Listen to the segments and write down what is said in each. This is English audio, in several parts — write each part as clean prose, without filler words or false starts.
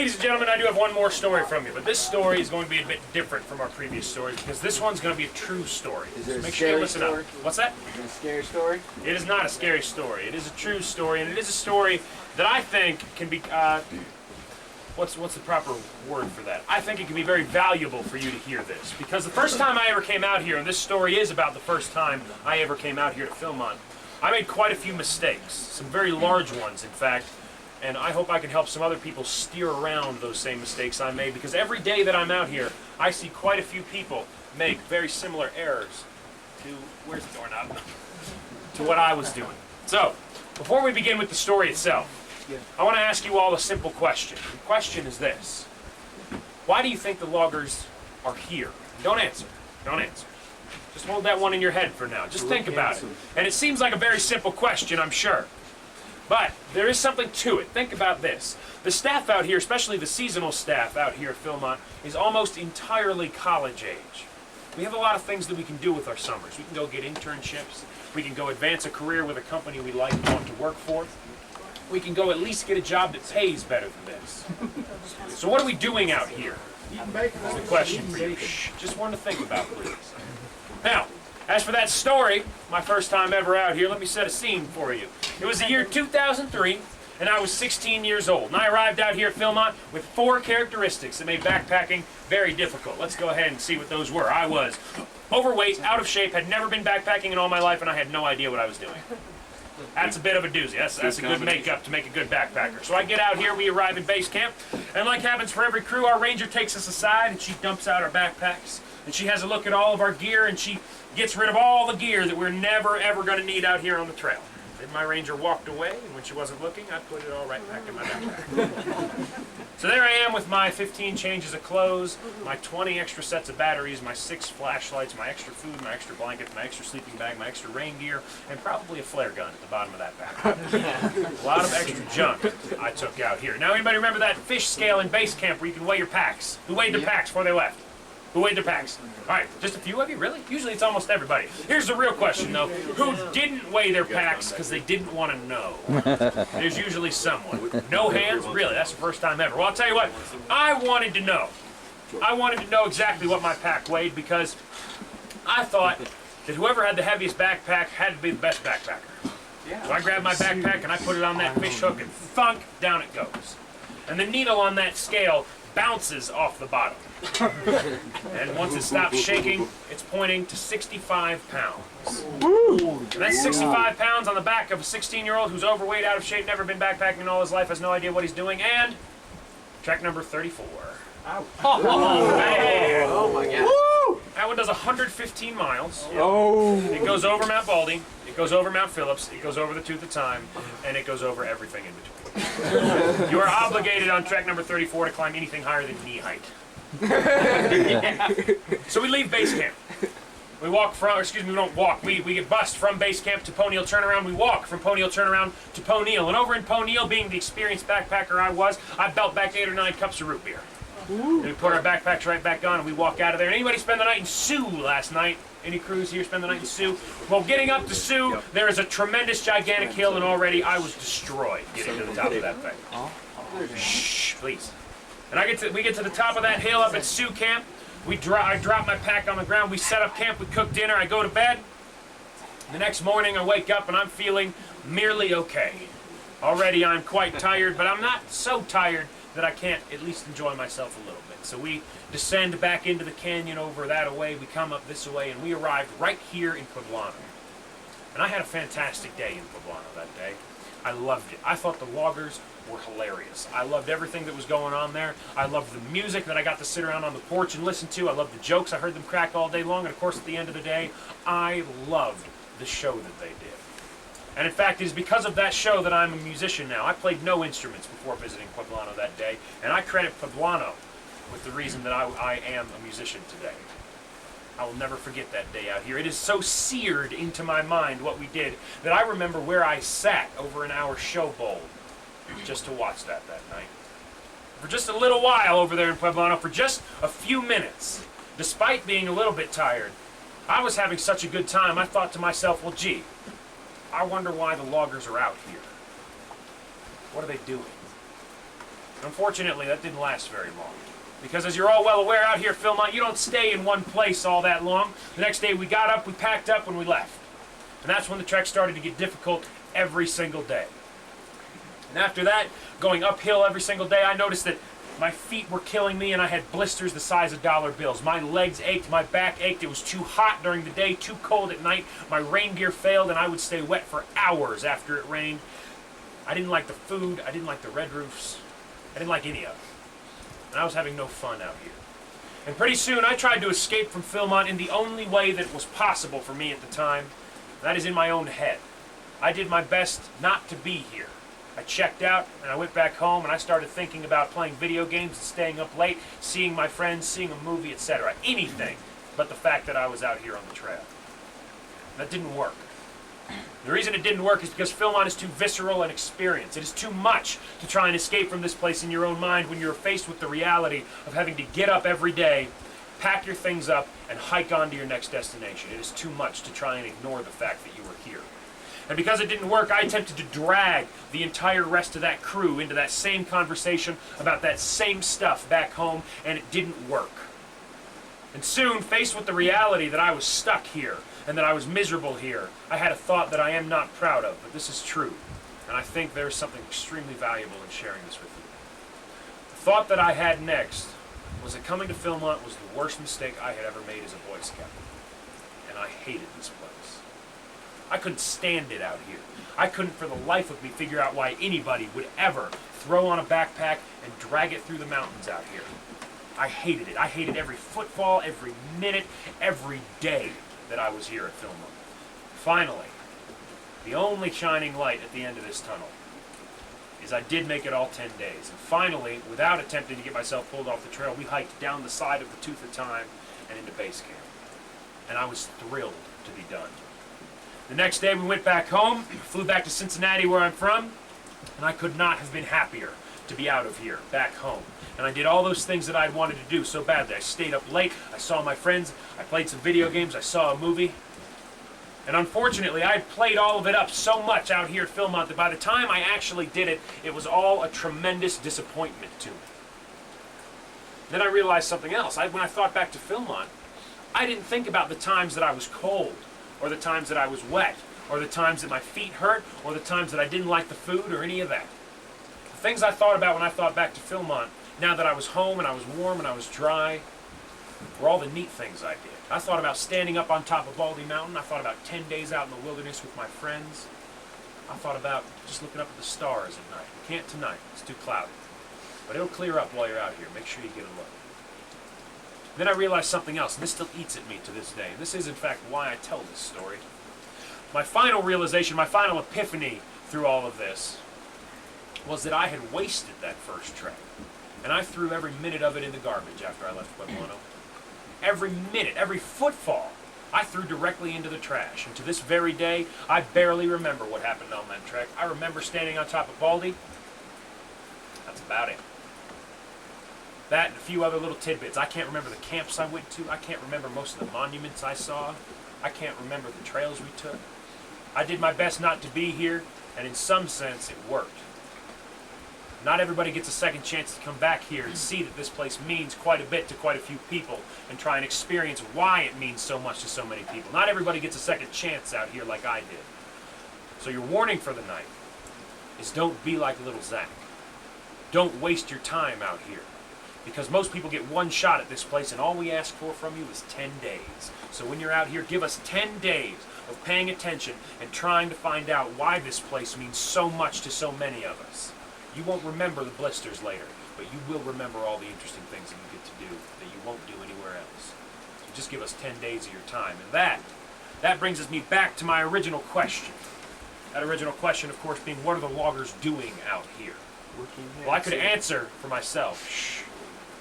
Ladies and gentlemen, I do have one more story from you, but this story is going to be a bit different from our previous stories because this one's going to be a true story. Is it So a make sure you scary listen story? up. What's that? Is it a scary story? It is not a scary story. It is a true story, and it is a story that I think can be, what's the proper word for that? I think it can be very valuable for you to hear this, because the first time I ever came out here, and this story is about the first time I ever came out here to Philmont, I made quite a few mistakes, some very large ones, in fact, and I hope I can help some other people steer around those same mistakes I made, because every day that I'm out here, I see quite a few people make very similar errors to, where's the doorknob? To what I was doing. So, before we begin with the story itself, I want to ask you all a simple question. The question is this: why do you think the loggers are here? Don't answer. Don't answer. Just hold that one in your head for now. Just think about it. And it seems like a very simple question, I'm sure. But there is something to it. Think about this. The staff out here, especially the seasonal staff out here at Philmont, is almost entirely college age. We have a lot of things that we can do with our summers. We can go get internships. We can go advance a career with a company we like and want to work for. We can go at least get a job that pays better than this. So what are we doing out here? That's the question for you. Shh, just one to think about, please. Now, as for that story, my first time ever out here, let me set a scene for you. It was the year 2003, and I was 16 years old. And I arrived out here at Philmont with 4 characteristics that made backpacking very difficult. Let's go ahead and see what those were. I was overweight, out of shape, had never been backpacking in all my life, and I had no idea what I was doing. That's a bit of a doozy. That's a good makeup to make a good backpacker. So I get out here, we arrive at base camp, and like happens for every crew, our ranger takes us aside and she dumps out our backpacks. And she has a look at all of our gear and she gets rid of all the gear that we're never ever going to need out here on the trail. Then my ranger walked away, and when she wasn't looking, I put it all right back in my backpack. So there I am with my 15 changes of clothes, my 20 extra sets of batteries, my 6 flashlights, my extra food, my extra blankets, my extra sleeping bag, my extra rain gear, and probably a flare gun at the bottom of that backpack. A lot of extra junk I took out here. Now, anybody remember that fish scale in base camp where you can weigh your packs? Who weighed their packs before they left? Who weighed their packs? All right, just a few of you, really? Usually it's almost everybody. Here's the real question, though. Who didn't weigh their packs because they didn't want to know? There's usually someone. No hands? Really? That's the first time ever. Well, I'll tell you what. I wanted to know. I wanted to know exactly what my pack weighed because I thought that whoever had the heaviest backpack had to be the best backpacker. So I grabbed my backpack and I put it on that fish hook and thunk, down it goes. And the needle on that scale bounces off the bottom. And once it stops shaking, it's pointing to 65 pounds. And that's 65 pounds on the back of a 16-year-old who's overweight, out of shape, never been backpacking in all his life, has no idea what he's doing, and track number 34. Ow. Oh, man. Oh my God. Woo! That one does 115 miles. Oh. It goes over Mount Baldy, it goes over Mount Phillips, it goes over the Tooth of Time, and it goes over everything in between. You are obligated on track number 34 to climb anything higher than knee height. So we leave base camp. We walk from, or excuse me, we don't walk. We get bused from base camp to Pony Hill Turnaround. We walk from Pony Hill Turnaround to Pony Hill. And over in Pony Hill, being the experienced backpacker I was, I belt back 8 or 9 cups of root beer. And we put our backpacks right back on and we walk out of there. And anybody spend the night in Sioux last night? Any crews here spend the night in Sioux? Well, getting up to Sioux, there is a tremendous, gigantic hill, and already I was destroyed getting to the top of that thing. Shh, please. And we get to the top of that hill up at Sioux Camp. I drop my pack on the ground. We set up camp. We cook dinner. I go to bed. The next morning, I wake up and I'm feeling merely okay. Already, I'm quite tired, but I'm not so tired that I can't at least enjoy myself a little bit. So we descend back into the canyon over that way. We come up this way, and we arrived right here in Pueblano. And I had a fantastic day in Pueblano that day. I loved it. I thought the loggers were hilarious. I loved everything that was going on there. I loved the music that I got to sit around on the porch and listen to. I loved the jokes. I heard them crack all day long. And of course, at the end of the day, I loved the show that they did. And in fact, it is because of that show that I'm a musician now. I played no instruments before visiting Pueblano that day. And I credit Pueblano with the reason that I am a musician today. I will never forget that day out here. It is so seared into my mind what we did that I remember where I sat over in our show bowl just to watch that night. For just a little while over there in Pueblano, for just a few minutes, despite being a little bit tired, I was having such a good time. I thought to myself, well, gee, I wonder why the loggers are out here. What are they doing? Unfortunately, that didn't last very long. Because as you're all well aware, out here at Philmont, you don't stay in one place all that long. The next day we got up, we packed up, and we left. And that's when the trek started to get difficult every single day. And after that, going uphill every single day, I noticed that my feet were killing me and I had blisters the size of dollar bills. My legs ached, my back ached. It was too hot during the day, too cold at night. My rain gear failed and I would stay wet for hours after it rained. I didn't like the food, I didn't like the red roofs, I didn't like any of it. And I was having no fun out here. And pretty soon I tried to escape from Philmont in the only way that was possible for me at the time. And that is in my own head. I did my best not to be here. I checked out and I went back home and I started thinking about playing video games and staying up late, seeing my friends, seeing a movie, etc. Anything but the fact that I was out here on the trail. That didn't work. The reason it didn't work is because Philmont is too visceral an experience. It is too much to try and escape from this place in your own mind when you're faced with the reality of having to get up every day, pack your things up, and hike on to your next destination. It is too much to try and ignore the fact that you were here. And because it didn't work, I attempted to drag the entire rest of that crew into that same conversation about that same stuff back home, and it didn't work. And soon, faced with the reality that I was stuck here, and that I was miserable here, I had a thought that I am not proud of, but this is true. And I think there's something extremely valuable in sharing this with you. The thought that I had next was that coming to Philmont was the worst mistake I had ever made as a Boy Scout. And I hated this place. I couldn't stand it out here. I couldn't for the life of me figure out why anybody would ever throw on a backpack and drag it through the mountains out here. I hated it. I hated every footfall, every minute, every day that I was here at Philmont. Finally, the only shining light at the end of this tunnel is I did make it all 10 days. And finally, without attempting to get myself pulled off the trail, we hiked down the side of the Tooth of Time and into base camp. And I was thrilled to be done. The next day we went back home, flew back to Cincinnati where I'm from, and I could not have been happier to be out of here, back home. And I did all those things that I'd wanted to do so badly. I stayed up late, I saw my friends, I played some video games, I saw a movie. And unfortunately, I had played all of it up so much out here at Philmont that by the time I actually did it, it was all a tremendous disappointment to me. Then I realized something else. When I thought back to Philmont, I didn't think about the times that I was cold, or the times that I was wet, or the times that my feet hurt, or the times that I didn't like the food, or any of that. The things I thought about when I thought back to Philmont, now that I was home and I was warm and I was dry, were all the neat things I did. I thought about standing up on top of Baldy Mountain. I thought about 10 days out in the wilderness with my friends. I thought about just looking up at the stars at night. You can't tonight, it's too cloudy. But it'll clear up while you're out here. Make sure you get a look. Then I realized something else, and this still eats at me to this day. And this is, in fact, why I tell this story. My final realization, my final epiphany through all of this was that I had wasted that first trek. And I threw every minute of it in the garbage after I left Pueblano. Every minute, every footfall, I threw directly into the trash. And to this very day, I barely remember what happened on that trek. I remember standing on top of Baldy. That's about it. That and a few other little tidbits. I can't remember the camps I went to. I can't remember most of the monuments I saw. I can't remember the trails we took. I did my best not to be here, and in some sense, it worked. Not everybody gets a second chance to come back here and see that this place means quite a bit to quite a few people and try and experience why it means so much to so many people. Not everybody gets a second chance out here like I did. So your warning for the night is don't be like little Zach. Don't waste your time out here. Because most people get one shot at this place, and all we ask for from you is 10 days. So when you're out here, give us 10 days of paying attention and trying to find out why this place means so much to so many of us. You won't remember the blisters later, but you will remember all the interesting things that you get to do that you won't do anywhere else. So just give us 10 days of your time. And that brings me back to my original question. That original question, of course, being, what are the loggers doing out here? Well, I could answer for myself. Shh.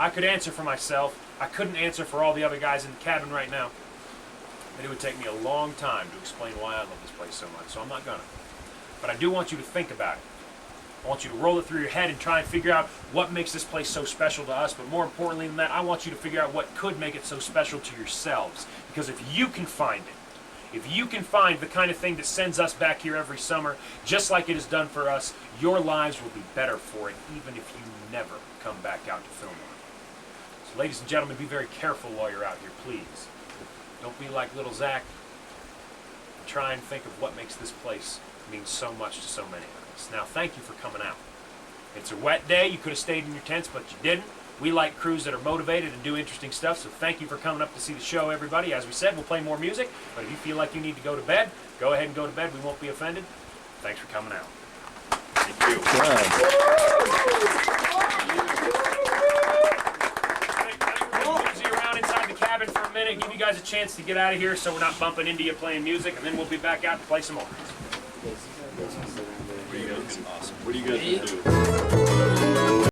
I could answer for myself. I couldn't answer for all the other guys in the cabin right now. And it would take me a long time to explain why I love this place so much, so I'm not gonna. But I do want you to think about it. I want you to roll it through your head and try and figure out what makes this place so special to us. But more importantly than that, I want you to figure out what could make it so special to yourselves. Because if you can find it, If you can find the kind of thing that sends us back here every summer, just like it has done for us, your lives will be better for it, even if you never come back out to Philmont. So ladies and gentlemen, be very careful while you're out here, please. Don't be like little Zach. And try and think of what makes this place mean so much to so many of us. Now, thank you for coming out. It's a wet day. You could have stayed in your tents, but you didn't. We like crews that are motivated and do interesting stuff, so thank you for coming up to see the show, everybody. As we said, we'll play more music, but if you feel like you need to go to bed, go ahead and go to bed. We won't be offended. Thanks for coming out. Thank you. We'll mosey around inside the cabin for a minute, give you guys a chance to get out of here so we're not bumping into you playing music, and then we'll be back out to play some more. What are you guys gonna do?